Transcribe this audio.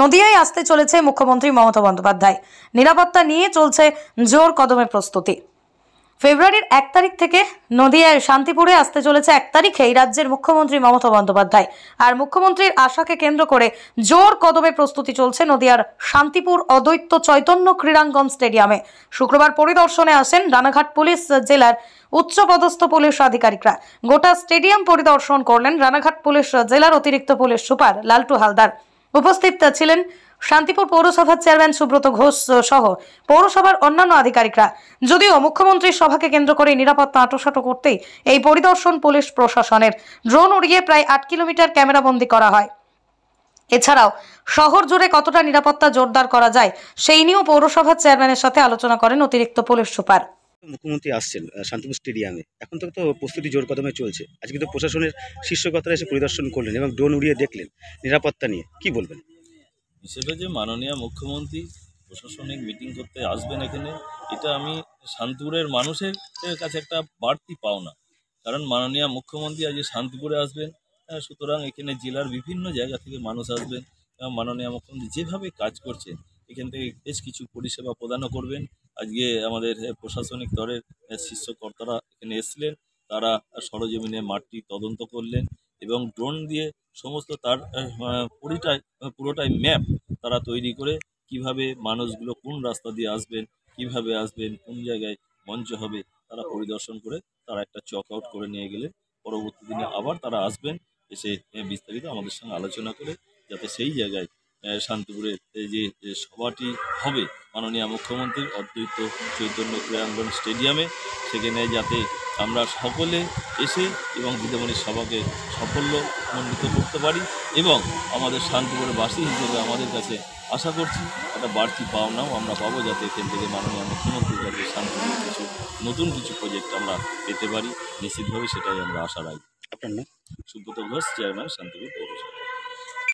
নদিয়ায় আসতে চলেছে মুখ্যমন্ত্রী মমতা বন্দ্যোপাধ্যায়। নিরাপত্তা নিয়ে চলছে জোর কদমে প্রস্তুতি। ফেব্রুয়ারির 1 তারিখ থেকে নদিয়ায় শান্তিপুরে আসতে চলেছে 1 তারিখেই রাজ্যের মুখ্যমন্ত্রী মমতা বন্দ্যোপাধ্যায়। আর মুখ্যমন্ত্রীর আশাকে কেন্দ্র করে জোর কদমে প্রস্তুতি চলছে নদিয়ার শান্তিপুর অদ্বৈত চৈতন্য ক্রীড়াঙ্গন স্টেডিয়ামে। শুক্রবার পরিদর্শনে আসেন রানাঘাট পুলিশ জেলার উচ্চপদস্থ পুলিশ আধিকারিকরা। গোটা স্টেডিয়াম পরিদর্শন করলেন রানাঘাট পুলিশ জেলার অতিরিক্ত পুলিশ সুপার লালটু হালদার। উপস্থিত ছিলেন শান্তিপুর পৌরসভার চেয়ারম্যান সুব্রত ঘোষ সহ পৌরসভার অন্যান্য আধিকারিকরা। যদিও মুখ্যমন্ত্রীর সভাকে কেন্দ্র করে নিরাপত্তা আঁটোসাঁটো করতেই এই পরিদর্শন পুলিশ প্রশাসনের। ড্রোন উড়িয়ে প্রায় 8 কিলোমিটার ক্যামেরাবন্দি করা হয়। এছাড়াও শহর জুড়ে কতটা নিরাপত্তা জোরদার করা যায় সেই নিয়েও পৌরসভার চেয়ারম্যানের সাথে আলোচনা করেন অতিরিক্ত পুলিশ সুপার। মুখ্যমন্ত্রী আসছেন শান্তিপুর স্টেডিয়ামে, এখন থেকে তো প্রস্তুতি জোর কদমে চলছে। আজকে তো প্রশাসনের শীর্ষকতারা এসে পরিদর্শন করলেন এবং ড্রোন উড়িয়ে দেখলেন নিরাপত্তা নিয়ে, কি বলবেন? হিসেবে যে মাননীয় মুখ্যমন্ত্রী প্রশাসনিক মিটিং করতে আসবেন এখানে, এটা আমি শান্তিপুরের মানুষের কাছে একটা বাড়তি পাওনা। কারণ মাননীয় মুখ্যমন্ত্রী আজকে শান্তিপুরে আসবেন, সুতরাং এখানে জেলার বিভিন্ন জায়গা থেকে মানুষ আসবেন এবং মাননীয় মুখ্যমন্ত্রী যেভাবে কাজ করছেন এখান থেকে বেশ কিছু পরিষেবা প্রদানও করবেন। আজকে আমাদের প্রশাসনিক স্তরের শীর্ষ কর্তারা এখানে এসছিলেন, তারা সরজমিনে মাঠটি তদন্ত করলেন এবং ড্রোন দিয়ে সমস্ত তার পুরোটাই ম্যাপ তারা তৈরি করে কিভাবে মানুষগুলো কোন রাস্তা দিয়ে আসবেন, কিভাবে আসবেন, কোন জায়গায় মঞ্চ হবে, তারা পরিদর্শন করে তারা একটা চক আউট করে নিয়ে গেলে পরবর্তী দিনে আবার তারা আসবেন, এসে বিস্তারিত আমাদের সঙ্গে আলোচনা করে যাতে সেই জায়গায় শান্তিপুরের যে সভাটি হবে মাননীয় মুখ্যমন্ত্রীর অদ্বৈত চৈতন্য ক্রীড়াঙ্গন স্টেডিয়ামে, সেখানে যাতে আমরা সকলে এসে এবং দিদিমণির সভাকে সাফল্যমণ্ডিত করতে পারি এবং আমাদের শান্তিপুরের বাসী হিসেবে আমাদের কাছে আশা করছি একটা বাড়তি পাওনাও আমরা পাবো, যাতে এখান থেকে মাননীয় মুখ্যমন্ত্রীর কাছে শান্তিপুরের নতুন কিছু প্রজেক্ট আমরা পেতে পারি। নিশ্চিতভাবে সেটাই আমরা আশা রাখি। আপনার নাম? সুব্রত ঘোষ, চেয়ারম্যান, শান্তিপুর পৌরসভা।